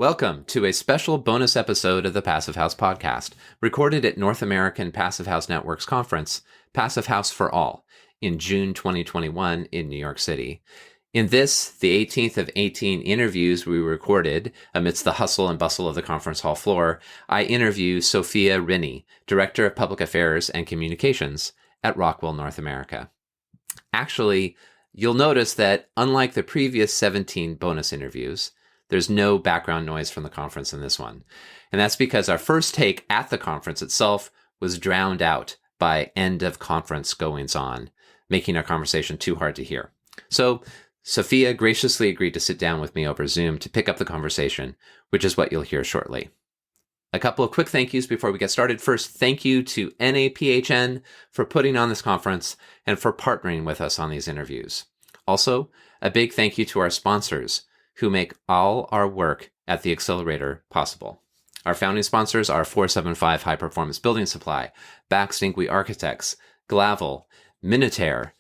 Welcome to a special bonus episode of the Passive House podcast, recorded at North American Passive House Network's conference, Passive House for All, in June 2021 in New York City. In this, the 18th of 18 interviews we recorded amidst the hustle and bustle of the conference hall floor, I interview Sophia Rini, Director of Public Affairs and Communications at Rockwell North America. Actually, you'll notice that unlike the previous 17 bonus interviews, there's no background noise from the conference in this one. And that's because our first take at the conference itself was drowned out by end of conference goings on, making our conversation too hard to hear. So Sophia graciously agreed to sit down with me over Zoom to pick up the conversation, which is what you'll hear shortly. A couple of quick thank yous before we get started. First, thank you to NAPHN for putting on this conference and for partnering with us on these interviews. Also, a big thank you to our sponsors, who make all our work at the Accelerator possible. Our founding sponsors are 475 High Performance Building Supply, Baxtingui Architects, Glavel, Minutair,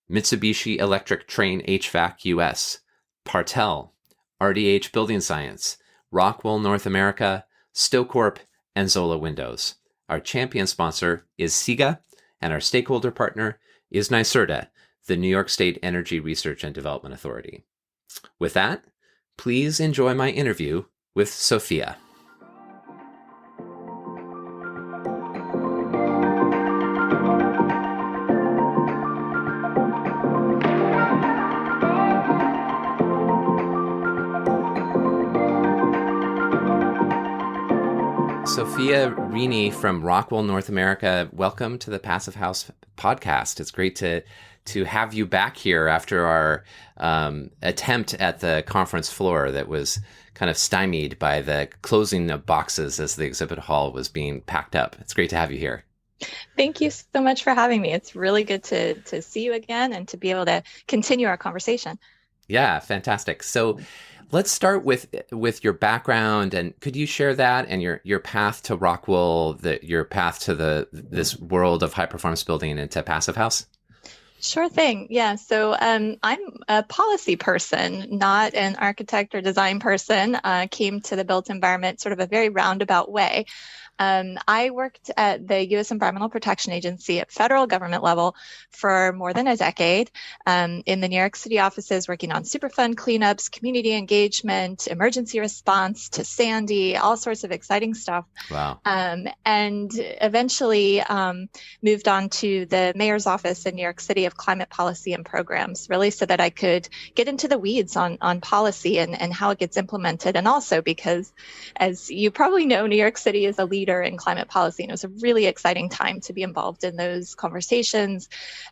Mitsubishi Electric Train HVAC US, Partel, RDH Building Science, Rockwell North America, Stocorp, and Zola Windows. Our champion sponsor is SIGA, and our stakeholder partner is NYSERDA, the New York State Energy Research and Development Authority. With that, please enjoy my interview with Sophia. Sophia Rini from Rockwell North America, welcome to the Passive House podcast. It's great to have you back here after our attempt at the conference floor that was kind of stymied by the closing of boxes as the exhibit hall was being packed up. It's great to have you here. Thank you so much for having me. It's really good to see you again and to be able to continue our conversation. Yeah, fantastic. So let's start with your background, and could you share that and your path to Rockwell, your path to this world of high performance building into Passive House? Sure thing. Yeah. So I'm a policy person, not an architect or design person. Came to the built environment sort of a very roundabout way. I worked at the U.S. Environmental Protection Agency at federal government level for more than a decade, in the New York City offices, working on Superfund cleanups, community engagement, emergency response to Sandy, all sorts of exciting stuff. Wow. And eventually moved on to the mayor's office in New York City of climate policy and programs, really so that I could get into the weeds on policy and how it gets implemented. And also because, as you probably know, New York City is a leader in climate policy, and it was a really exciting time to be involved in those conversations,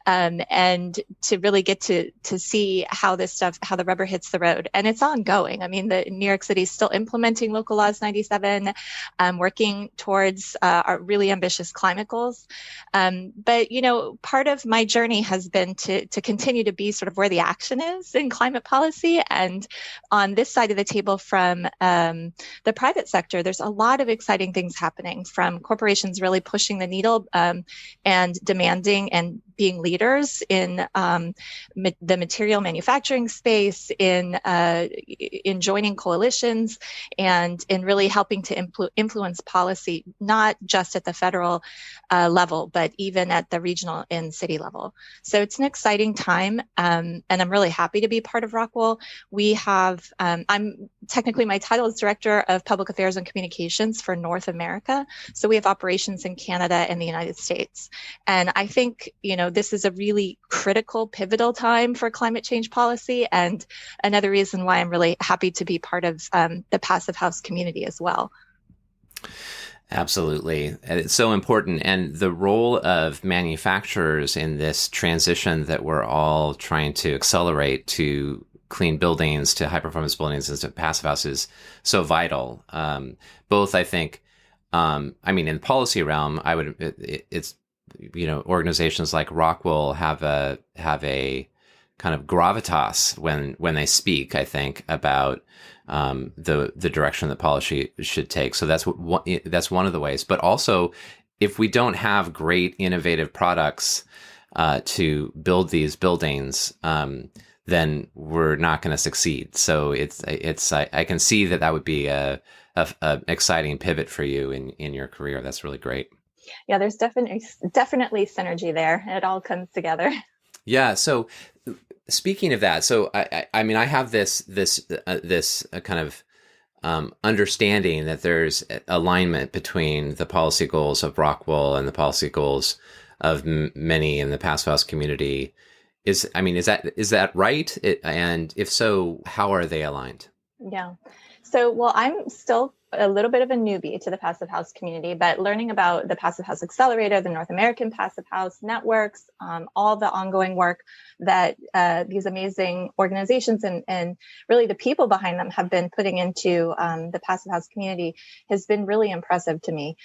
and to really get to see how the rubber hits the road. And it's ongoing. I mean, the New York City is still implementing Local Laws 97, working towards our really ambitious climate goals. But part of my journey has been to continue to be sort of where the action is in climate policy. And on this side of the table from the private sector, there's a lot of exciting things happening, from corporations really pushing the needle and demanding and being leaders in the material manufacturing space, in joining coalitions, and in really helping to influence policy, not just at the federal level, but even at the regional and city level. So it's an exciting time, and I'm really happy to be part of Rockwell. We have, I'm technically, my title is Director of Public Affairs and Communications for North America. So we have operations in Canada and the United States. And I think, this is a really critical, pivotal time for climate change policy, and another reason why I'm really happy to be part of the Passive House community as well. Absolutely. It's so important. And the role of manufacturers in this transition that we're all trying to accelerate to clean buildings, to high performance buildings, and to Passive House is so vital. Both, I think, in the policy realm, it's organizations like Rockwell have a kind of gravitas when they speak, I think, about the direction that policy should take. So that's one of the ways. But also, if we don't have great innovative products to build these buildings, then we're not going to succeed. So I can see that would be a exciting pivot for you in your career. That's really great. Yeah, there's definitely synergy there. It all comes together. Yeah. So speaking of that, so I mean, I have this kind of understanding that there's alignment between the policy goals of Rockwool and the policy goals of many in the Passive House community. Is that right? And if so, how are they aligned? Yeah. So, well, I'm still a little bit of a newbie to the Passive House community, but learning about the Passive House Accelerator, the North American Passive House networks, all the ongoing work that these amazing organizations and really the people behind them have been putting into the Passive House community has been really impressive to me,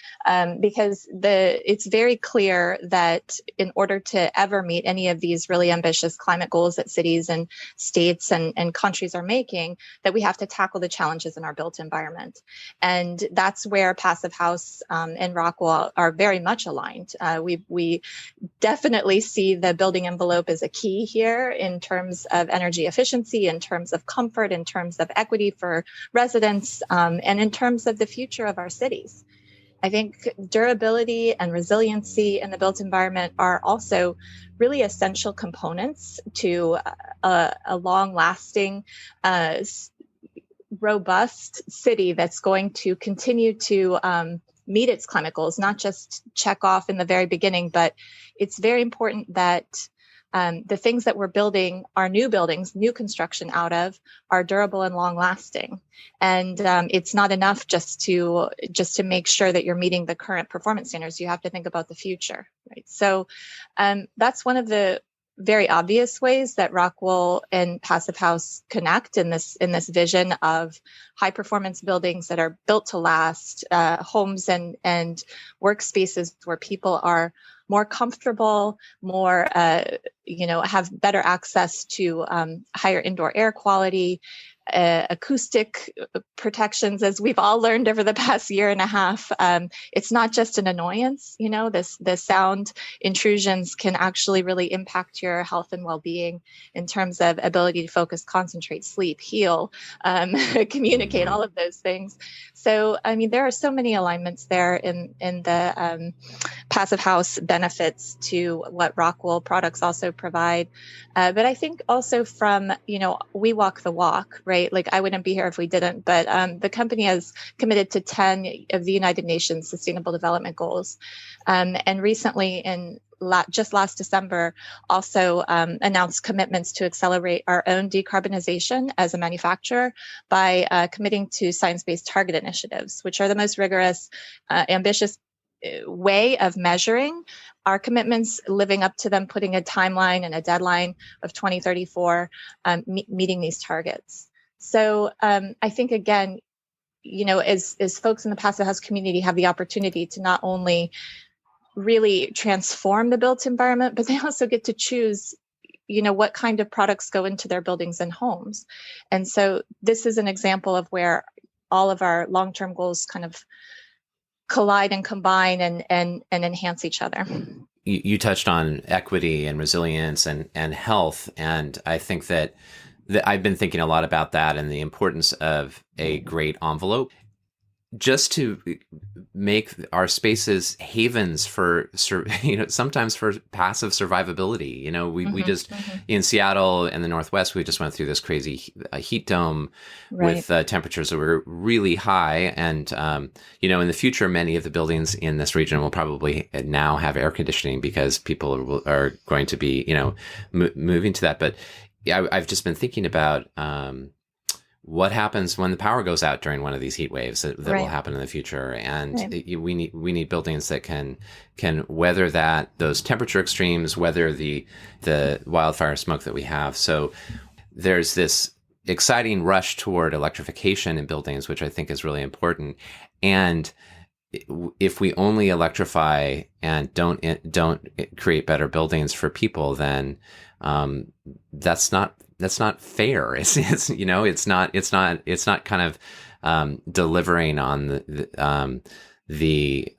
because it's very clear that in order to ever meet any of these really ambitious climate goals that cities and states and countries are making, that we have to tackle the challenges in our built environment. And that's where Passive House and Rockwool are very much aligned. We definitely see the building envelope as a key here in terms of energy efficiency, in terms of comfort, in terms of equity for residents, and in terms of the future of our cities. I think durability and resiliency in the built environment are also really essential components to a long-lasting, robust city that's going to continue to meet its climate goals, not just check off in the very beginning, but it's very important that the things that we're building, our new buildings, new construction out of, are durable and long lasting. And it's not enough just to make sure that you're meeting the current performance standards. You have to think about the future, right? So that's one of the very obvious ways that Rockwool and Passive House connect in this vision of high performance buildings that are built to last, homes and workspaces where people are more comfortable, more have better access to higher indoor air quality, acoustic protections, as we've all learned over the past year and a half. It's not just an annoyance, the sound intrusions can actually really impact your health and well-being in terms of ability to focus, concentrate, sleep, heal, communicate, all of those things. So, I mean, there are so many alignments there in the Passive House benefits to what Rockwool products also provide. But I think also from, we walk the walk, right? Like I wouldn't be here if we didn't, but the company has committed to 10 of the United Nations Sustainable Development Goals. And recently just last December, also announced commitments to accelerate our own decarbonization as a manufacturer by committing to science-based target initiatives, which are the most rigorous, ambitious way of measuring our commitments, living up to them, putting a timeline and a deadline of 2034, meeting these targets. So I think, again, as folks in the Passive House community have the opportunity to not only really transform the built environment, but they also get to choose, what kind of products go into their buildings and homes. And so this is an example of where all of our long-term goals kind of collide and combine and enhance each other. You touched on equity and resilience and health. And I think that I've been thinking a lot about that and the importance of a great envelope, just to make our spaces havens for, sometimes for passive survivability. We just, in Seattle and the Northwest, we just went through this crazy heat dome, right, with temperatures that were really high. And, in the future, many of the buildings in this region will probably now have air conditioning because people are going to be, moving to that. But I've just been thinking about, what happens when the power goes out during one of these heat waves that right, will happen in the future, and right, we need buildings that can weather those temperature extremes, weather the wildfire smoke that we have. So there's this exciting rush toward electrification in buildings, which I think is really important. And if we only electrify and don't create better buildings for people, then that's not fair. It's not kind of delivering on the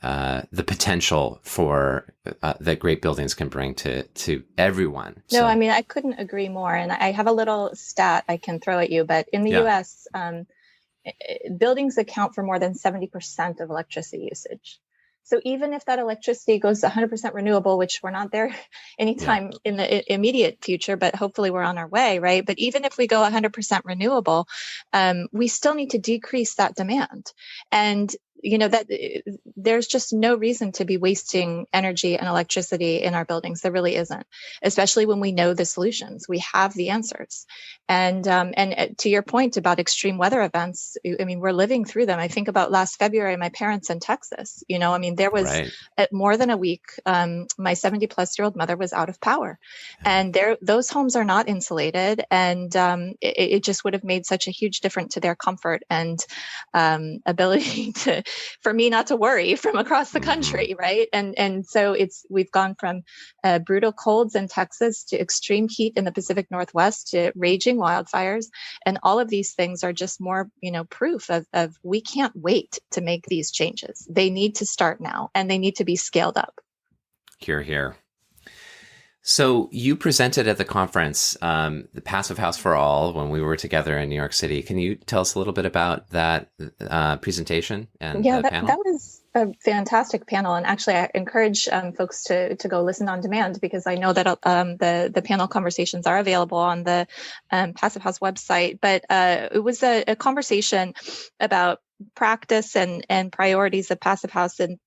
potential for that great buildings can bring to everyone. No, I mean, I couldn't agree more. And I have a little stat I can throw at you, but in the US, buildings account for more than 70% of electricity usage. So even if that electricity goes 100% renewable, which we're not there anytime in the immediate future, but hopefully we're on our way, right? But even if we go 100% renewable, we still need to decrease that demand. And that there's just no reason to be wasting energy and electricity in our buildings. There really isn't, especially when we know the solutions. We have the answers. And to your point about extreme weather events, I mean, we're living through them. I think about last February, my parents in Texas, I mean, there was more than a week, my 70-plus-year-old mother was out of power. And those homes are not insulated. And it just would have made such a huge difference to their comfort and ability for me not to worry from across the country, right? And so we've gone from brutal colds in Texas to extreme heat in the Pacific Northwest to raging wildfires, and all of these things are just more, proof of we can't wait to make these changes. They need to start now, and they need to be scaled up. Hear, hear. So you presented at the conference, the Passive House for All, when we were together in New York City. Can you tell us a little bit about that presentation and the panel? That was a fantastic panel. And actually, I encourage folks to go listen on demand, because I know that the panel conversations are available on the Passive House website. But it was a conversation about practice and priorities of Passive House and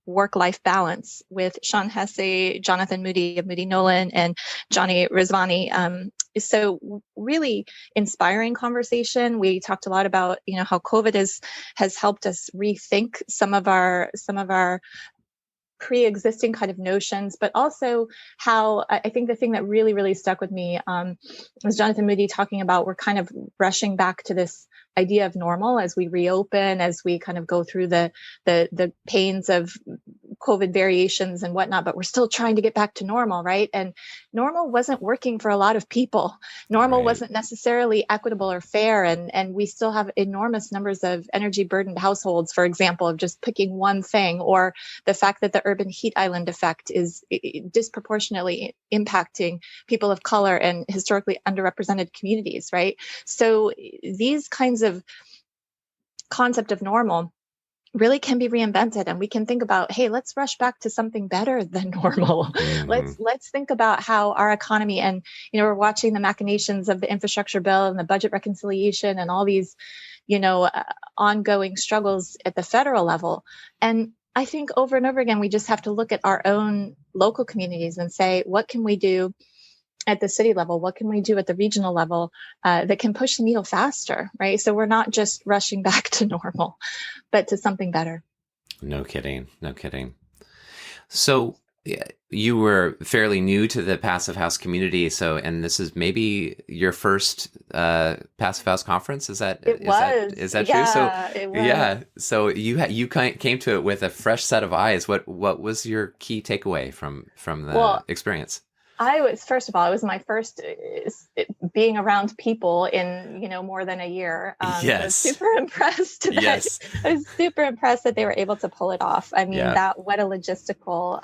work-life balance with Sean Hesse, Jonathan Moody of Moody Nolan, and Johnny Rizvani. So really inspiring conversation. We talked a lot about, how COVID has helped us rethink some of our pre-existing kind of notions, but also how I think the thing that really, really stuck with me was Jonathan Moody talking about we're kind of rushing back to this idea of normal as we reopen, as we kind of go through the pains of COVID variations and whatnot, but we're still trying to get back to normal, right? And normal wasn't working for a lot of people. Normal wasn't necessarily equitable or fair. And we still have enormous numbers of energy burdened households, for example, of just picking one thing, or the fact that the urban heat island effect is disproportionately impacting people of color and historically underrepresented communities, right? So these kinds of concept of normal really can be reinvented, and we can think about, hey, let's rush back to something better than normal. Let's think about how our economy, and we're watching the machinations of the infrastructure bill and the budget reconciliation and all these ongoing struggles at the federal level. And I think over and over again, we just have to look at our own local communities and say, what can we do at the city level? What can we do at the regional level that can push the needle faster, right? So we're not just rushing back to normal, but to something better. No kidding. No kidding. So you were fairly new to the Passive House community. And this is maybe your first Passive House conference. Is that true? So it was. So you came to it with a fresh set of eyes. What was your key takeaway from the experience? First of all, it was my first being around people in, more than a year. Yes. I was super impressed. I was super impressed that they were able to pull it off. I mean, what a logistical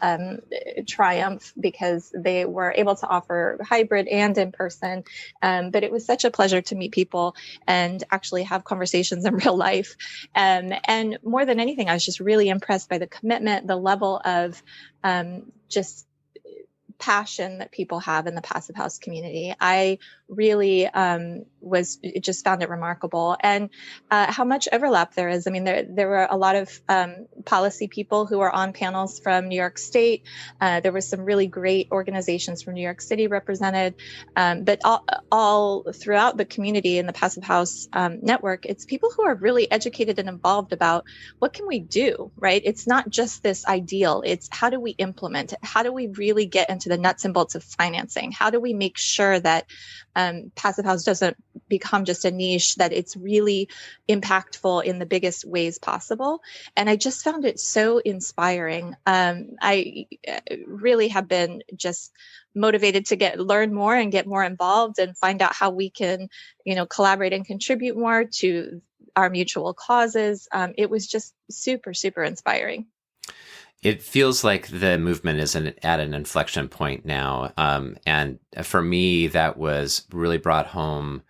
triumph, because they were able to offer hybrid and in person. But it was such a pleasure to meet people and actually have conversations in real life. And more than anything, I was just really impressed by the commitment, the level of just passion that people have in the Passive House community. I really just found it remarkable, and how much overlap there is. I mean, there were a lot of policy people who were on panels from New York State. There were some really great organizations from New York City represented, but all throughout the community in the Passive House network, it's people who are really educated and involved about what can we do, right? It's not just this ideal. It's how do we implement it? How do we really get into the nuts and bolts of financing? How do we make sure that Passive House doesn't become just a niche, that it's really impactful in the biggest ways possible? And I just found found it so inspiring. I really have been just motivated to learn more and get more involved and find out how we can, collaborate and contribute more to our mutual causes. It was just super, super inspiring. It feels like the movement is at an inflection point now. And for me, that was really brought home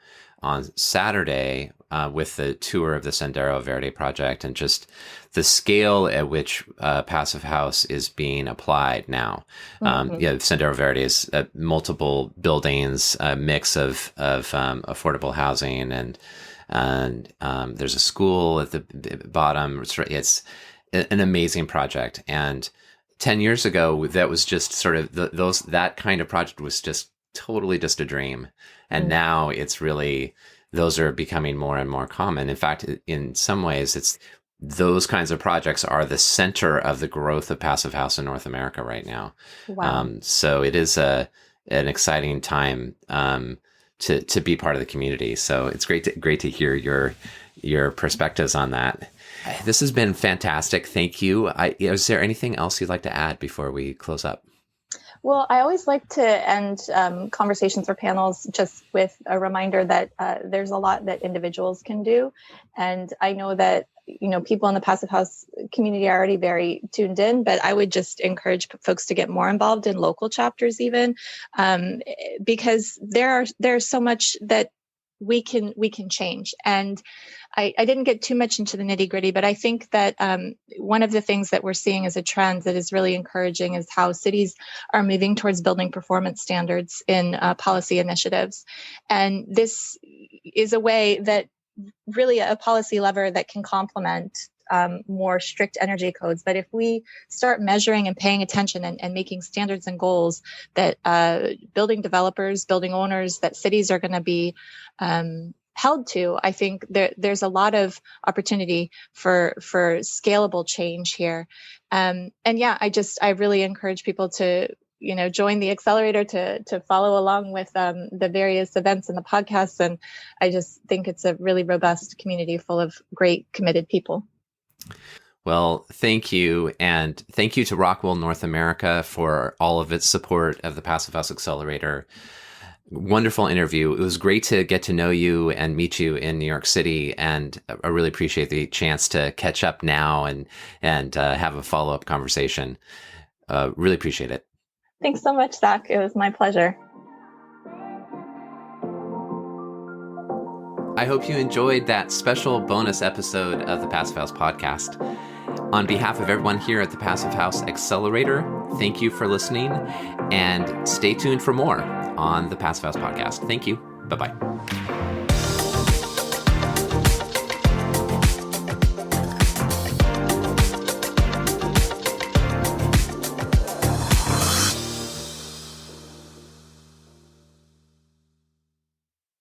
on Saturday with the tour of the Sendero Verde project and just the scale at which Passive House is being applied now. Sendero Verde is multiple buildings, a mix of affordable housing, and there's a school at the bottom. It's an amazing project. And 10 years ago, that was just sort of that kind of project was just totally just a dream. And now it's really, those are becoming more and more common. In fact, in some ways, those kinds of projects are the center of the growth of Passive House in North America right now. Wow. So it is an exciting time to be part of the community. So it's great to hear your perspectives on that. This has been fantastic. Thank you. Is there anything else you'd like to add before we close up? Well, I always like to end conversations or panels just with a reminder that there's a lot that individuals can do. And I know that, people in the Passive House community are already very tuned in, but I would just encourage folks to get more involved in local chapters even, because there's so much that we can change. And I didn't get too much into the nitty gritty, but I think that one of the things that we're seeing as a trend that is really encouraging is how cities are moving towards building performance standards in policy initiatives. And this is a way that really a policy lever that can complement more strict energy codes. But if we start measuring and paying attention and making standards and goals that building developers, building owners, that cities are going to be held to, I think there's a lot of opportunity for scalable change here. And yeah, I really encourage people to join the accelerator, to follow along with the various events and the podcasts. And I just think it's a really robust community full of great, committed people. Well, thank you. And thank you to Rockwell North America for all of its support of the Passive House Accelerator. Wonderful interview. It was great to get to know you and meet you in New York City. And I really appreciate the chance to catch up now and have a follow-up conversation. Really appreciate it. Thanks so much, Zach. It was my pleasure. I hope you enjoyed that special bonus episode of the Passive House podcast. On behalf of everyone here at the Passive House Accelerator, thank you for listening and stay tuned for more on the Passive House podcast. Thank you. Bye-bye.